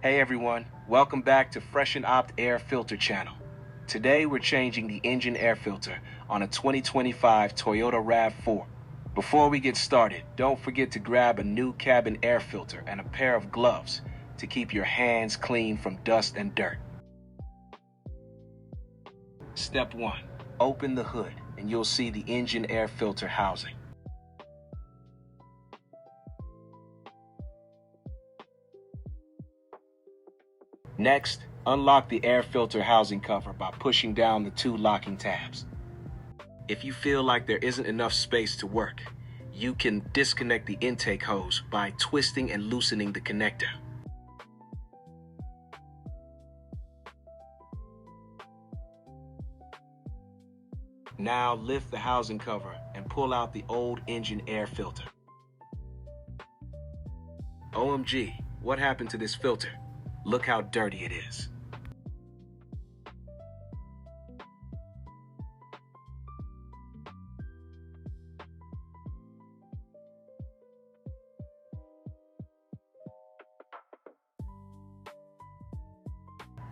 Hey everyone, welcome back to FreshenOPT Air Filter channel. Today we're changing the engine air filter on a 2025 Toyota RAV4. Before we get started, don't forget to grab a new cabin air filter and a pair of gloves to keep your hands clean from dust and dirt. Step 1. Open the hood and you'll see the engine air filter housing. Next, unlock the air filter housing cover by pushing down the two locking tabs. If you feel like there isn't enough space to work, you can disconnect the intake hose by twisting and loosening the connector. Now lift the housing cover and pull out the old engine air filter. OMG, what happened to this filter? Look how dirty it is.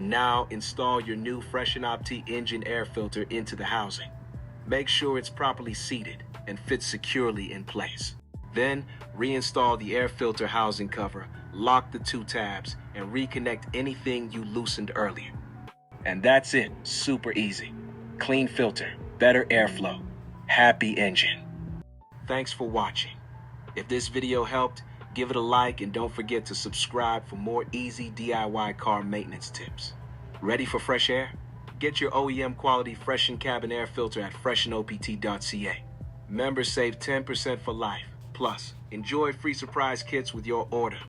Now install your new FreshenOPT Engine Air Filter into the housing. Make sure it's properly seated and fits securely in place. Then reinstall the air filter housing cover, lock the two tabs, and reconnect anything you loosened earlier. And that's it, super easy. Clean filter, better airflow, happy engine. Thanks for watching. If this video helped, give it a like and don't forget to subscribe for more easy DIY car maintenance tips. Ready for fresh air? Get your OEM quality Freshen cabin air filter at FreshenOPT.ca. Members save 10% for life. Plus, enjoy free surprise kits with your order.